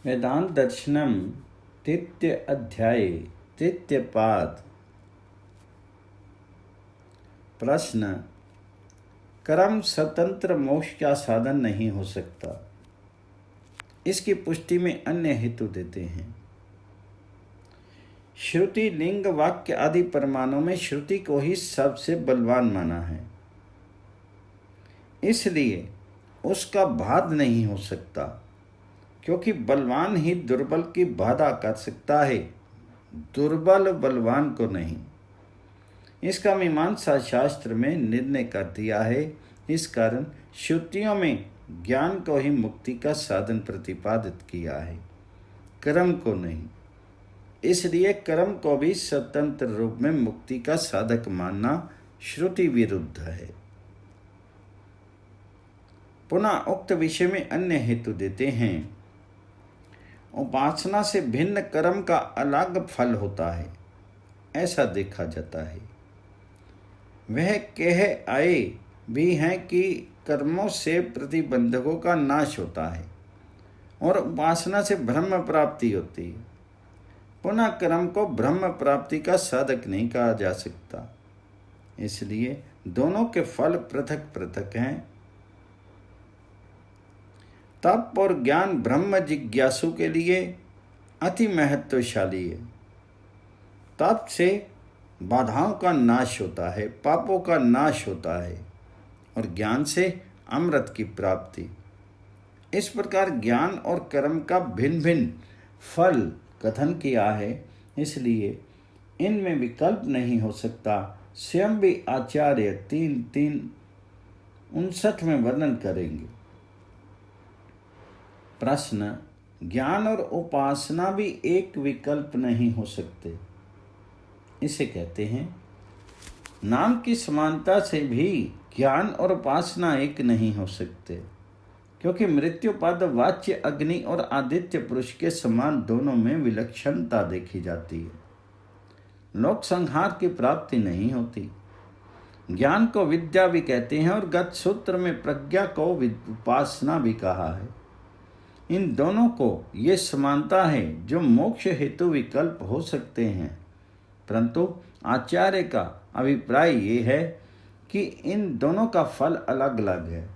वेदांत दर्शनम तृतीय अध्याय तृतीय पाद। प्रश्न: कर्म स्वतंत्र मोक्ष का साधन नहीं हो सकता। इसकी पुष्टि में अन्य हेतु देते हैं। श्रुति लिंग वाक्य आदि प्रमाणों में श्रुति को ही सबसे बलवान माना है, इसलिए उसका बाध नहीं हो सकता, क्योंकि बलवान ही दुर्बल की बाधा कर सकता है, दुर्बल बलवान को नहीं। इसका मीमांसा शास्त्र में निर्णय कर दिया है। इस कारण श्रुतियों में ज्ञान को ही मुक्ति का साधन प्रतिपादित किया है, कर्म को नहीं। इसलिए कर्म को भी स्वतंत्र रूप में मुक्ति का साधक मानना श्रुति विरुद्ध है। पुनः उक्त विषय में अन्य हेतु देते हैं। उपासना से भिन्न कर्म का अलग फल होता है, ऐसा देखा जाता है। वह कह आए भी हैं कि कर्मों से प्रतिबंधकों का नाश होता है और उपासना से ब्रह्म प्राप्ति होती है। पुनः कर्म को ब्रह्म प्राप्ति का साधक नहीं कहा जा सकता, इसलिए दोनों के फल पृथक पृथक हैं। तप और ज्ञान ब्रह्म जिज्ञासु के लिए अति महत्वशाली है। तप से बाधाओं का नाश होता है, पापों का नाश होता है और ज्ञान से अमृत की प्राप्ति। इस प्रकार ज्ञान और कर्म का भिन्न भिन्न फल कथन किया है, इसलिए इनमें विकल्प नहीं हो सकता। स्वयं भी आचार्य 3:3-59 में वर्णन करेंगे। प्रश्न: ज्ञान और उपासना भी एक विकल्प नहीं हो सकते। इसे कहते हैं, नाम की समानता से भी ज्ञान और उपासना एक नहीं हो सकते, क्योंकि मृत्युपद वाच्य अग्नि और आदित्य पुरुष के समान दोनों में विलक्षणता देखी जाती है। लोक संहार की प्राप्ति नहीं होती। ज्ञान को विद्या भी कहते हैं और गत सूत्र में प्रज्ञा को उपासना भी कहा है। इन दोनों को ये समानता है जो मोक्ष हेतु विकल्प हो सकते हैं, परंतु आचार्य का अभिप्राय ये है कि इन दोनों का फल अलग अलग है,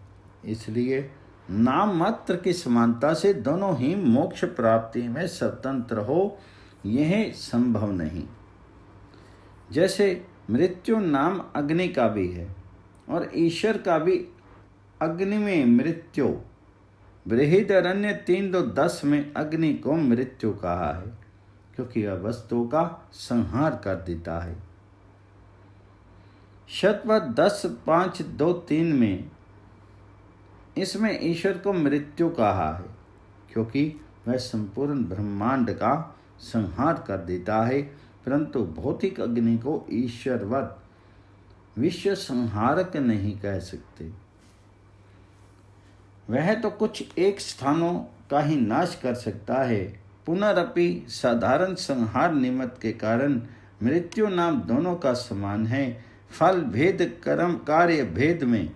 इसलिए नाम मात्र की समानता से दोनों ही मोक्ष प्राप्ति में स्वतंत्र हो, यह संभव नहीं। जैसे मृत्यु नाम अग्नि का भी है और ईश्वर का भी अग्नि में मृत्यु। बृहदारण्य 3:10 में अग्नि को मृत्यु कहा है, क्योंकि वह वस्तुओं का संहार कर देता है। शतपथ 10:5-2-3 में इसमें ईश्वर को मृत्यु कहा है, क्योंकि वह संपूर्ण ब्रह्मांड का संहार कर देता है, परंतु भौतिक अग्नि को ईश्वरवत विश्व संहारक नहीं कह सकते। वह तो कुछ एक स्थानों का ही नाश कर सकता है। पुनरअपि साधारण संहार निमित्त के कारण मृत्यु नाम दोनों का समान है। फल भेद कर्म कार्य भेद में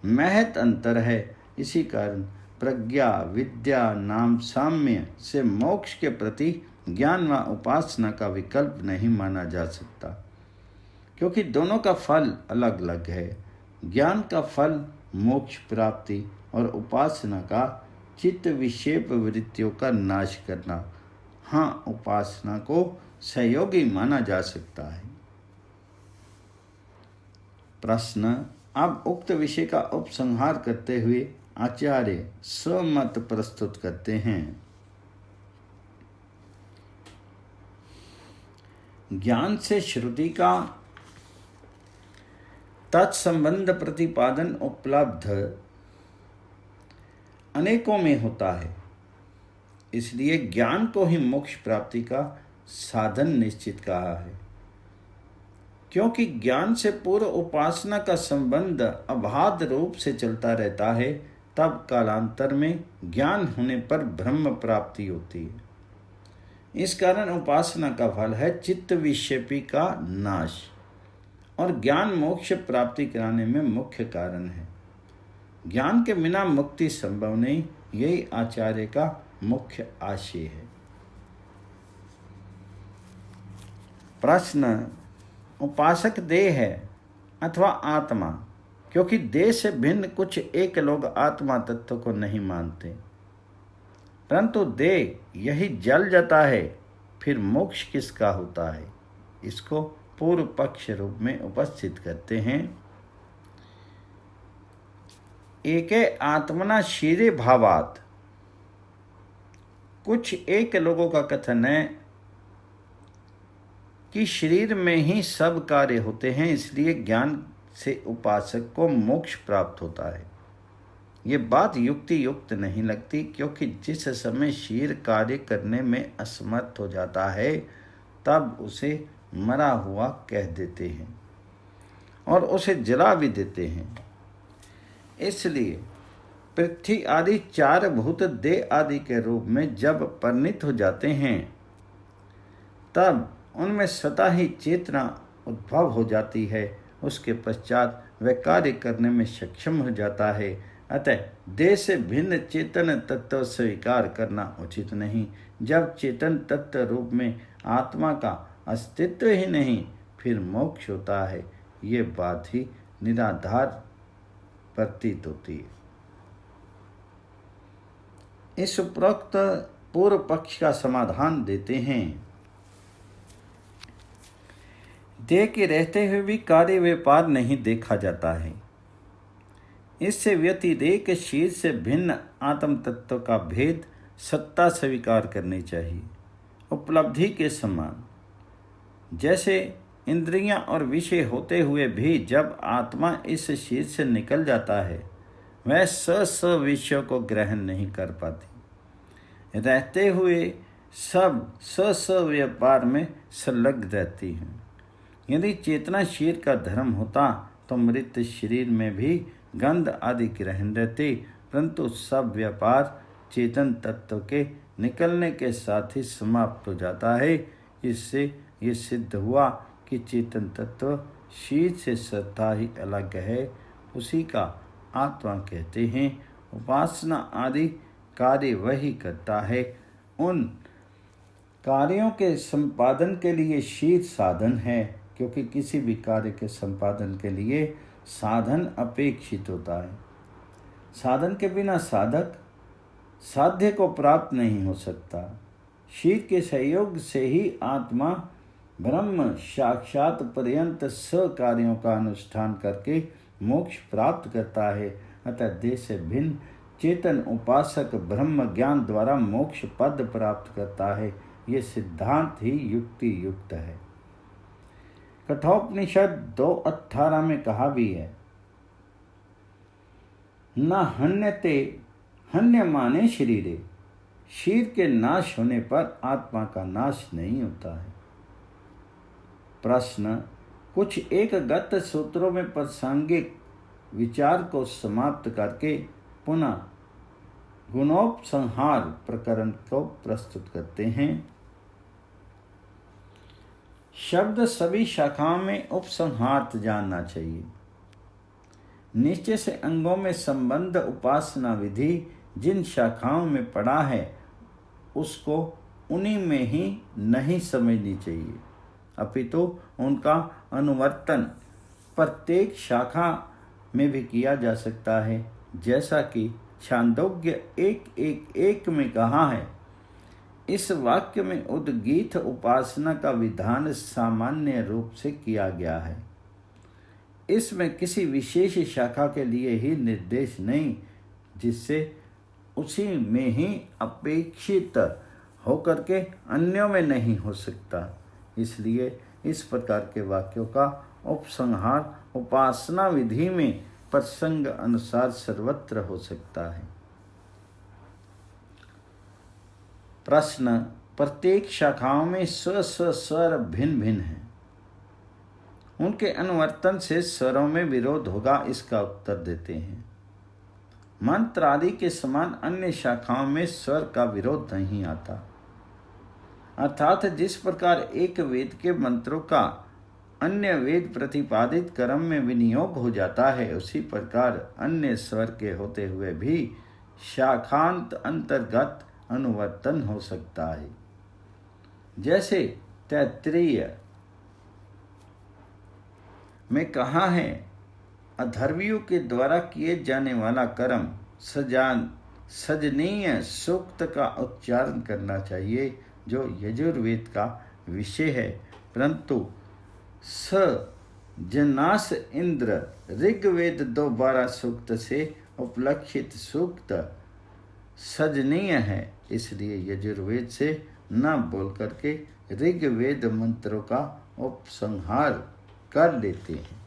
महत अंतर है। इसी कारण प्रज्ञा विद्या नाम साम्य से मोक्ष के प्रति ज्ञान व उपासना का विकल्प नहीं माना जा सकता, क्योंकि दोनों का फल अलग अलग है। ज्ञान का फल मोक्ष प्राप्ति और उपासना का चित्त विक्षेप वृत्तियों का नाश करना। हाँ, उपासना को सहयोगी माना जा सकता है। प्रश्न: अब उक्त विषय का उपसंहार करते हुए आचार्य स्वमत प्रस्तुत करते हैं। ज्ञान से श्रुति का तत्संबंध प्रतिपादन उपलब्ध अनेकों में होता है, इसलिए ज्ञान को ही मोक्ष प्राप्ति का साधन निश्चित कहा है। क्योंकि ज्ञान से पूर्व उपासना का संबंध अबाध रूप से चलता रहता है, तब कालांतर में ज्ञान होने पर ब्रह्म प्राप्ति होती है। इस कारण उपासना का फल है चित्त विक्षेपी का नाश, और ज्ञान मोक्ष प्राप्ति कराने में मुख्य कारण है। ज्ञान के बिना मुक्ति संभव नहीं, यही आचार्य का मुख्य आशय है। प्रश्न, उपासक देह है अथवा आत्मा? क्योंकि देह से भिन्न कुछ एक लोग आत्मा तत्व को नहीं मानते, परंतु देह यही जल जाता है, फिर मोक्ष किसका होता है? इसको पूर्व पक्ष रूप में उपस्थित करते हैं। एके आत्मना शीरे भावात। कुछ एक लोगों का कथन है कि शरीर में ही सब कार्य होते हैं, इसलिए ज्ञान से उपासक को मोक्ष प्राप्त होता है। ये बात युक्ति युक्त नहीं लगती, क्योंकि जिस समय शरीर कार्य करने में असमर्थ हो जाता है तब उसे मरा हुआ कह देते हैं और उसे जला भी देते हैं। इसलिए पृथ्वी आदि चार भूत देह आदि के रूप में जब परिणित हो जाते हैं तब उनमें स्वतः ही चेतना उद्भव हो जाती है। उसके पश्चात वह कार्य करने में सक्षम हो जाता है। अतः देह से भिन्न चेतन तत्व स्वीकार करना उचित नहीं। जब चेतन तत्व रूप में आत्मा का अस्तित्व ही नहीं, फिर मोक्ष होता है, ये बात ही निराधार प्रतीत होती है। इस उपरोक्त पूर्व पक्ष का समाधान देते हैं। देह के रहते हुए भी कार्य व्यापार नहीं देखा जाता है। इससे व्यतिरेक शरीर से भिन्न आत्म तत्व का भेद सत्ता स्वीकार करनी चाहिए। उपलब्धि के समान जैसे इंद्रियां और विषय होते हुए भी जब आत्मा इस शरीर से निकल जाता है, वह स विषयों को ग्रहण नहीं कर पाती, रहते हुए सब स व्यापार में संलग्न रहती हैं। यदि चेतना शरीर का धर्म होता तो मृत शरीर में भी गंध आदि ग्रहण रहते, परंतु सब व्यापार चेतन तत्व के निकलने के साथ ही समाप्त हो जाता है। इससे ये सिद्ध हुआ कि चेतन तत्व शरीर से सत्ता ही अलग है, उसी का आत्मा कहते हैं। उपासना आदि कार्य वही करता है। उन कार्यों के संपादन के लिए शरीर साधन है, क्योंकि किसी भी कार्य के संपादन के लिए साधन अपेक्षित होता है। साधन के बिना साधक साध्य को प्राप्त नहीं हो सकता। शरीर के सहयोग से ही आत्मा ब्रह्म साक्षात पर्यंत कार्यों का अनुष्ठान करके मोक्ष प्राप्त करता है। अतः देह से भिन्न चेतन उपासक ब्रह्म ज्ञान द्वारा मोक्ष पद प्राप्त करता है। ये सिद्धांत ही युक्ति युक्त है। कठोपनिषद 2:18 में कहा भी है, न हन्यते हन्यमाने शरीरे। शरीर के नाश होने पर आत्मा का नाश नहीं होता है। प्रश्न, कुछ एक गत सूत्रों में प्रासंगिक विचार को समाप्त करके पुनः गुणोपसंहार प्रकरण को प्रस्तुत करते हैं। शब्द सभी शाखाओं में उपसंहार जानना चाहिए। नीचे से अंगों में संबंध उपासना विधि जिन शाखाओं में पड़ा है उसको उन्हीं में ही नहीं समझनी चाहिए, अपितु उनका अनुवर्तन प्रत्येक शाखा में भी किया जा सकता है। जैसा कि छांदोग्य 1:1 में कहा है, इस वाक्य में उद्गीत उपासना का विधान सामान्य रूप से किया गया है। इसमें किसी विशेष शाखा के लिए ही निर्देश नहीं, जिससे उसी में ही अपेक्षित होकर के अन्यों में नहीं हो सकता। इसलिए इस प्रकार के वाक्यों का उपसंहार उपासना विधि में प्रसंग अनुसार सर्वत्र हो सकता है। प्रश्न, प्रत्येक शाखाओं में स्वर भिन्न भिन्न है, उनके अनुवर्तन से स्वरों में विरोध होगा, इसका उत्तर देते हैं। मंत्र आदि के समान अन्य शाखाओं में स्वर का विरोध नहीं आता। अर्थात जिस प्रकार एक वेद के मंत्रों का अन्य वेद प्रतिपादित कर्म में विनियोग हो जाता है, उसी प्रकार अन्य स्वर के होते हुए भी शाखांत अंतर्गत अनुवर्तन हो सकता है। जैसे तैत्तिरीय में कहा है, अधर्मियों के द्वारा किए जाने वाला कर्म सजनीय सूक्त का उच्चारण करना चाहिए, जो यजुर्वेद का विषय है, परंतु सजनास इंद्र ऋग्वेद 2:12 सूक्त से उपलक्षित सूक्त सजनीय है, इसलिए यजुर्वेद से न बोल करके ऋग्वेद मंत्रों का उपसंहार कर लेते हैं।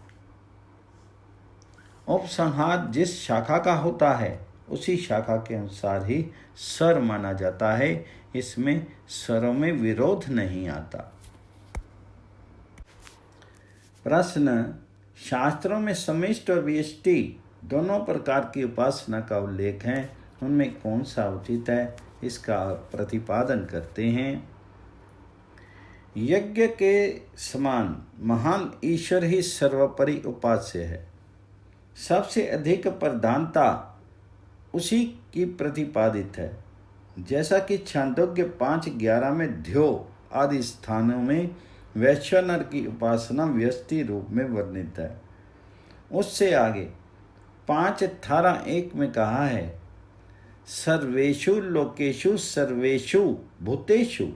उपसंहार जिस शाखा का होता है उसी शाखा के अनुसार ही स्वर माना जाता है, इसमें स्वरों में विरोध नहीं आता। प्रश्न, शास्त्रों में समिष्ट और व्यष्टि दोनों प्रकार की उपासना का उल्लेख है, उनमें कौन सा उचित है, इसका प्रतिपादन करते हैं। यज्ञ के समान महान ईश्वर ही सर्वोपरि उपास्य है। सबसे अधिक प्रधानता उसी की प्रतिपादित है। जैसा कि छांदोग्य 5:11 में ध्यो आदि स्थानों में वैश्वानर की उपासना व्यष्टि रूप में वर्णित है। उससे आगे 5:18:1 में कहा है, सर्वेषु लोकेषु सर्वेषु भूतेषु,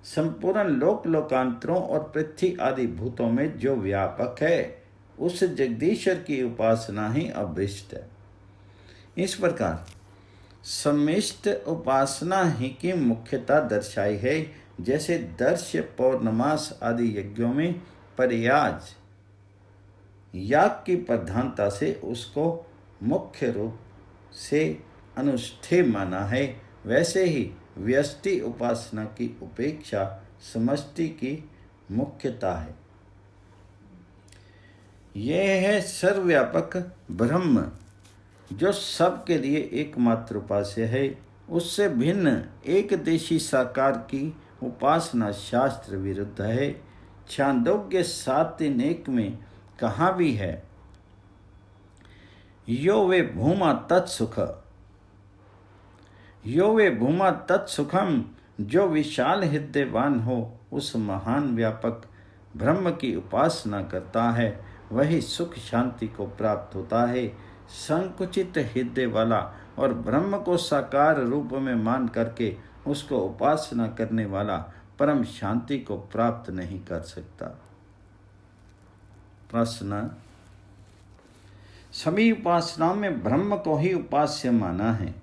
संपूर्ण लोकांतरों और पृथ्वी आदि भूतों में जो व्यापक है, उस जगदीश्वर की उपासना ही अभिष्ट है। इस प्रकार समिष्ट उपासना ही की मुख्यता दर्शाई है। जैसे दर्श पौर्णमास आदि यज्ञों में परियाज याग की प्रधानता से उसको मुख्य रूप से अनुष्ठेय माना है, वैसे ही व्यष्टि उपासना की उपेक्षा समष्टि की मुख्यता है। यह है सर्वव्यापक ब्रह्म जो सबके लिए एकमात्र उपास्य है। उससे भिन्न एक देशी साकार की उपासना शास्त्र विरुद्ध है। छांदोग्य 7:1 में कहा भी है, यो वे भूमा तत्सुखम, जो विशाल हृदयवान हो उस महान व्यापक ब्रह्म की उपासना करता है, वही सुख शांति को प्राप्त होता है। संकुचित हृदय वाला और ब्रह्म को साकार रूप में मान करके उसको उपासना करने वाला परम शांति को प्राप्त नहीं कर सकता। प्रश्न, सभी उपासनाओं में ब्रह्म को ही उपास्य माना है,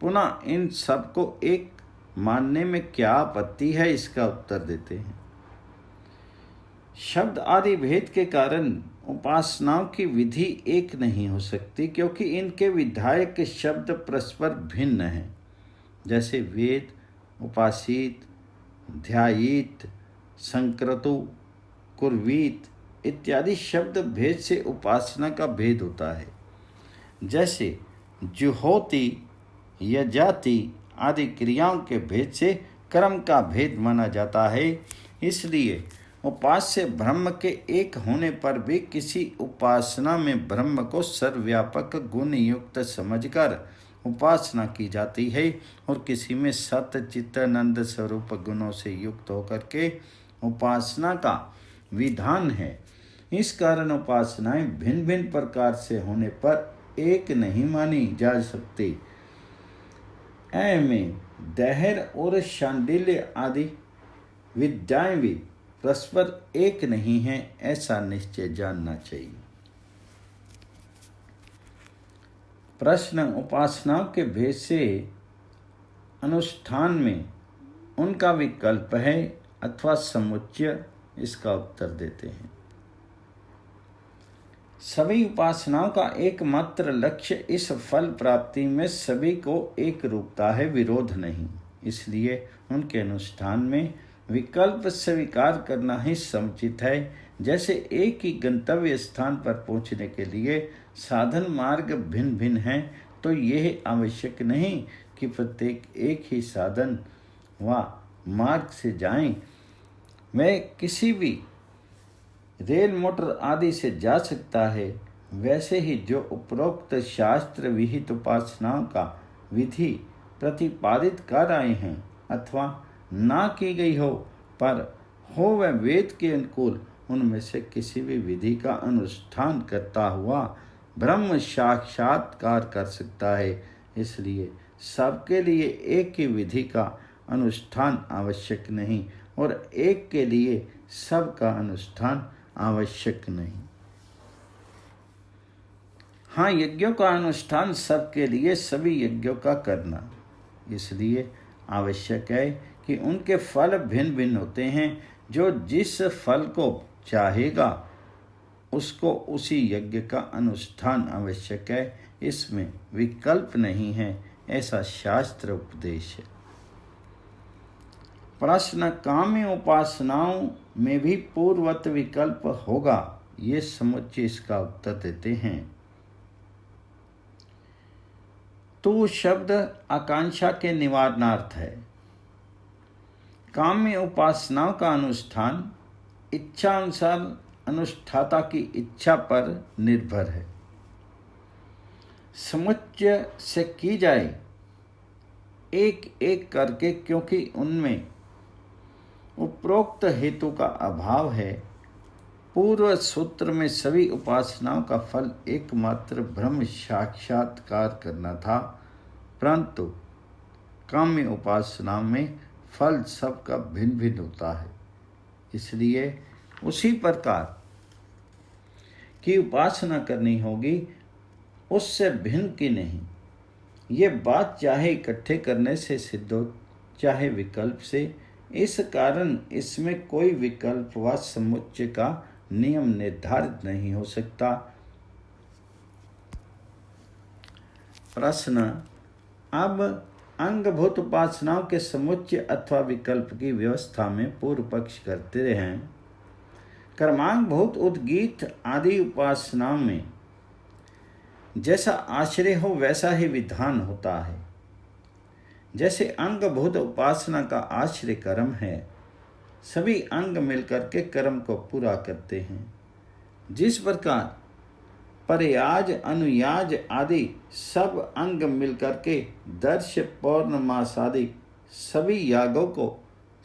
पुनः इन सबको एक मानने में क्या आपत्ति है, इसका उत्तर देते हैं। शब्द आदि भेद के कारण उपासनाओं की विधि एक नहीं हो सकती, क्योंकि इनके विधायक शब्द परस्पर भिन्न हैं। जैसे वेद, उपासित, ध्यायित, संक्रतु, कुर्वीत इत्यादि शब्द भेद से उपासना का भेद होता है। जैसे जुहोति, यजाति आदि क्रियाओं के भेद से कर्म का भेद माना जाता है। इसलिए उपास्य ब्रह्म के एक होने पर भी किसी उपासना में ब्रह्म को सर्वव्यापक गुण युक्त समझकर उपासना की जाती है, और किसी में सत चित्तानंद स्वरूप गुणों से युक्त होकर के उपासना का विधान है। इस कारण उपासनाएं भिन्न भिन्न प्रकार से होने पर एक नहीं मानी जा सकती। में दहर और शांडिल्य आदि विद्याएं भी परस्पर एक नहीं है, ऐसा निश्चय जानना चाहिए। प्रश्न, उपासनाओं के भेद से अनुष्ठान में उनका विकल्प है अथवा समुच्चय, इसका उत्तर देते हैं। सभी उपासनाओं का एकमात्र लक्ष्य इस फल प्राप्ति में सभी को एक रूपता है, विरोध नहीं। इसलिए उनके अनुष्ठान में विकल्प स्वीकार करना ही समुचित है। जैसे एक ही गंतव्य स्थान पर पहुंचने के लिए साधन मार्ग भिन्न भिन्न हैं, तो यह आवश्यक नहीं कि प्रत्येक एक ही साधन व मार्ग से जाएं। वह किसी भी रेल मोटर आदि से जा सकता है। वैसे ही जो उपरोक्त शास्त्र विहित उपासनाओं का विधि प्रतिपादित कर आए हैं अथवा ना की गई हो, पर हो वह वेद के अनुकूल, उनमें से किसी भी विधि का अनुष्ठान करता हुआ ब्रह्म साक्षात्कार कर सकता है। इसलिए सबके लिए एक ही विधि का अनुष्ठान आवश्यक नहीं और एक के लिए सबका अनुष्ठान आवश्यक नहीं। हाँ, यज्ञों का अनुष्ठान सबके लिए सभी यज्ञों का करना इसलिए आवश्यक है कि उनके फल भिन्न भिन्न होते हैं। जो जिस फल को चाहेगा उसको उसी यज्ञ का अनुष्ठान आवश्यक है, इसमें विकल्प नहीं है, ऐसा शास्त्र उपदेश है। प्रश्न, काम्य उपासनाओं में भी पूर्ववत विकल्प होगा? ये समुच्चय इसका उत्तर देते हैं। तू शब्द आकांक्षा के निवारणार्थ है। काम्य उपासनाओं का अनुष्ठान इच्छा अनुसार अनुष्ठाता की इच्छा पर निर्भर है। समुच्चय से की जाए एक एक करके, क्योंकि उनमें उपरोक्त हेतु का अभाव है। पूर्व सूत्र में सभी उपासनाओं का फल एकमात्र ब्रह्म साक्षात्कार करना था, परंतु काम्य उपासनाओं में फल सबका भिन्न भिन्न होता है। इसलिए उसी प्रकार की उपासना करनी होगी, उससे भिन्न की नहीं। ये बात चाहे इकट्ठे करने से सिद्ध हो, चाहे विकल्प से। इस कारण इसमें कोई विकल्प व समुच्चय का नियम निर्धारित नहीं हो सकता। प्रश्न, अब अंगभूत उपासनाओं के समुच्चय अथवा विकल्प की व्यवस्था में पूर्व पक्ष करते हैं। कर्मांगभूत उद्गीत आदि उपासनाओं में जैसा आश्रय हो वैसा ही विधान होता है। जैसे अंगभूत उपासना का आश्रय कर्म है, सभी अंग मिलकर के कर्म को पूरा करते हैं। जिस प्रकार परयाज, अनुयाज आदि सब अंग मिलकर के दर्श, पौर्णमास आदि सभी यागों को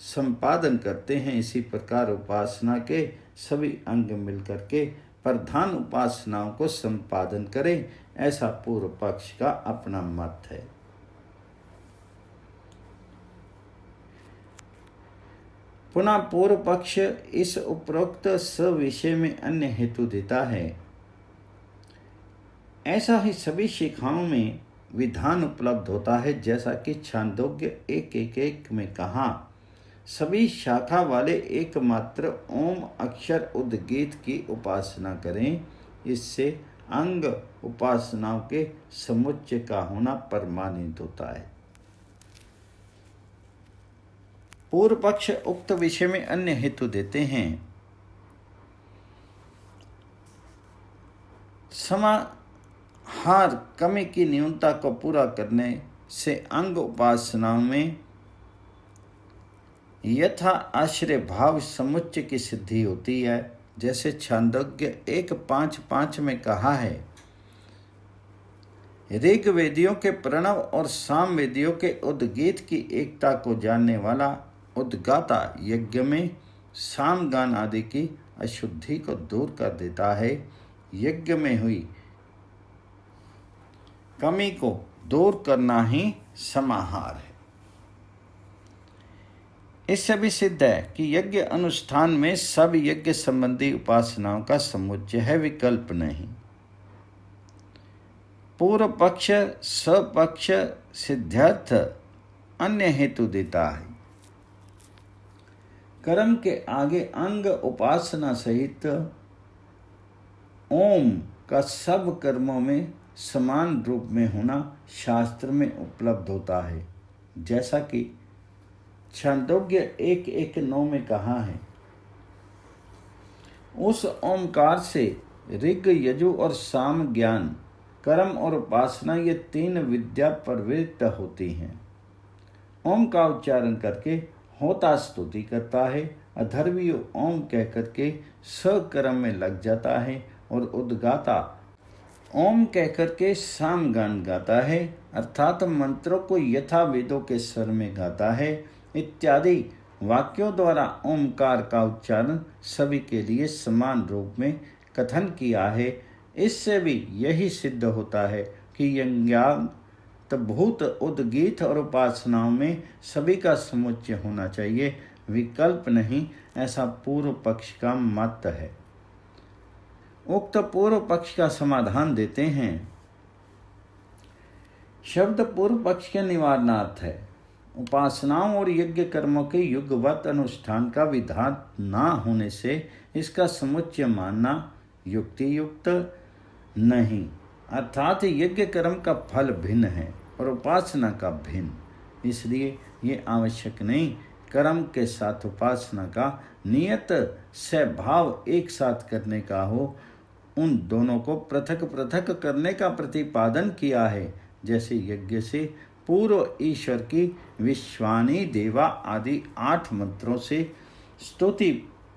संपादन करते हैं, इसी प्रकार उपासना के सभी अंग मिलकर के प्रधान उपासनाओं को संपादन करें, ऐसा पूर्व पक्ष का अपना मत है। पुनः पूर्व पक्ष इस उपरोक्त विषय में अन्य हेतु देता है। ऐसा ही सभी शिखाओं में विधान उपलब्ध होता है, जैसा कि छांदोग्य 1:1 में कहा, सभी शाखा वाले एकमात्र ओम अक्षर उद्गीत की उपासना करें। इससे अंग उपासनाओं के समुच्चय का होना प्रमाणित होता है। पूर्व पक्ष उक्त विषय में अन्य हेतु देते हैं। समाहार कमी की न्यूनता को पूरा करने से अंग उपासनाओं में यथा आश्रय भाव समुच्चय की सिद्धि होती है। जैसे छांदोग्य 1:5:5 में कहा है, ऋग्वेदियों के प्रणव और सामवेदियों के उद्गीत की एकता को जानने वाला उद्गाता यज्ञ में सामगान आदि की अशुद्धि को दूर कर देता है। यज्ञ में हुई कमी को दूर करना ही समाहार है। इससे भी सिद्ध है कि यज्ञ अनुष्ठान में सब यज्ञ संबंधी उपासनाओं का समुच्चय है, विकल्प नहीं। पूर्व पक्ष सपक्ष सिद्धार्थ अन्य हेतु देता है। कर्म के आगे अंग उपासना सहित ओम का सब कर्मों में समान रूप में होना शास्त्र में उपलब्ध होता है, जैसा कि छांदोग्य 1:1-9 में कहा है, उस ओमकार से ऋग, यजु और साम ज्ञान, कर्म और उपासना ये तीन विद्या प्रवृत्त होती हैं। ओम का उच्चारण करके होता स्तुति करता है, अधर्वी ओम कह करके सकर्म में लग जाता है और उद्गाता ओम कहकर के सामगान गाता है, अर्थात मंत्रों को यथा वेदों के स्वर में गाता है, इत्यादि वाक्यों द्वारा ओमकार का उच्चारण सभी के लिए समान रूप में कथन किया है। इससे भी यही सिद्ध होता है कि यज्ञार्थ भूत उद्गीत और उपासनाओं में सभी का समुच्चय होना चाहिए, विकल्प नहीं, ऐसा पूर्व पक्ष का मत है। उक्त पूर्व पक्ष का समाधान देते हैं। शब्द पूर्व पक्ष के निवारणार्थ है। उपासनाओं और यज्ञ कर्मों के युगवत अनुष्ठान का विधान न होने से इसका समुच्चय मानना युक्ति युक्त नहीं, अर्थात यज्ञ कर्म का फल भिन्न है और उपासना का भिन्न, इसलिए ये आवश्यक नहीं कर्म के साथ उपासना का नियत स्वभाव एक साथ करने का हो। उन दोनों को पृथक पृथक करने का प्रतिपादन किया है। जैसे यज्ञ से पूर्व ईश्वर की विश्वानी देवा आदि 8 मंत्रों से स्तुति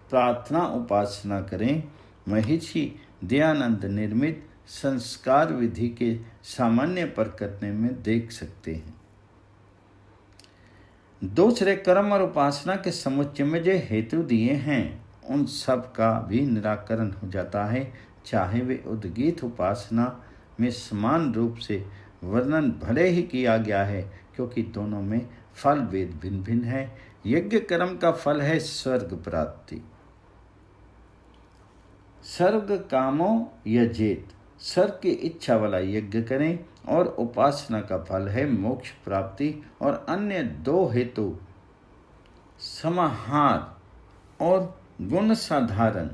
प्रार्थना उपासना करें, महिषी दयानंद निर्मित संस्कार विधि के सामान्य पर करने में देख सकते हैं। दूसरे कर्म और उपासना के समुच्चय में जो हेतु दिए हैं उन सब का भी निराकरण हो जाता है, चाहे वे उद्गीत उपासना में समान रूप से वर्णन भले ही किया गया है, क्योंकि दोनों में फल वेद भिन्न भिन्न है। यज्ञ कर्म का फल है स्वर्ग प्राप्ति, स्वर्ग कामो यजेत, स्वर्ग की इच्छा वाला यज्ञ करें, और उपासना का फल है मोक्ष प्राप्ति। और अन्य 2 हेतु समाहार और गुण साधारण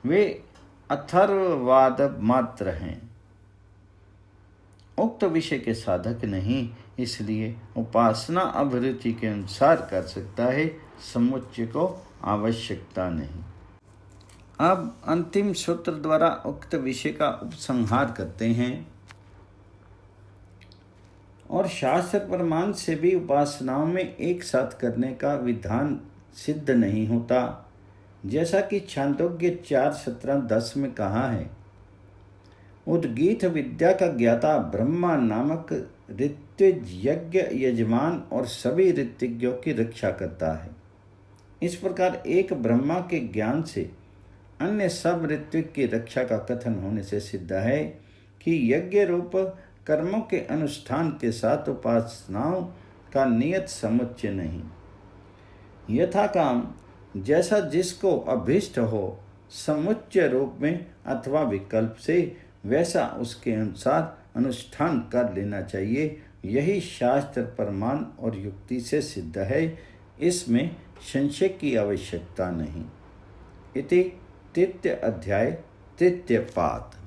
वे अथर्ववाद मात्र हैं, उक्त विषय के साधक नहीं, इसलिए उपासना अभिरुचि के अनुसार कर सकता है, समुच्चय को आवश्यकता नहीं। अब अंतिम सूत्र द्वारा उक्त विषय का उपसंहार करते हैं। और शास्त्र प्रमाण से भी उपासनाओं में एक साथ करने का विधान सिद्ध नहीं होता, जैसा कि छांदोग्य 4:17-10 में कहा है। उद्गीत विद्या का ज्ञाता ब्रह्मा नामक ऋत्विज यज्ञ यजमान और सभी ऋत्विज्ञों की रक्षा करता है। इस प्रकार एक ब्रह्मा के ज्ञान से अन्य सब ऋत्विक की रक्षा का कथन होने से सिद्ध है कि यज्ञ रूप कर्मों के अनुष्ठान के साथ उपासनाओं का नियत समुच्चय नहीं। यथा काम जैसा जिसको अभीष्ट हो समुच्चय रूप में अथवा विकल्प से, वैसा उसके अनुसार अनुष्ठान कर लेना चाहिए। यही शास्त्र प्रमाण और युक्ति से सिद्ध है, इसमें संशय की आवश्यकता नहीं। इति 3 अध्याय 3 पाद।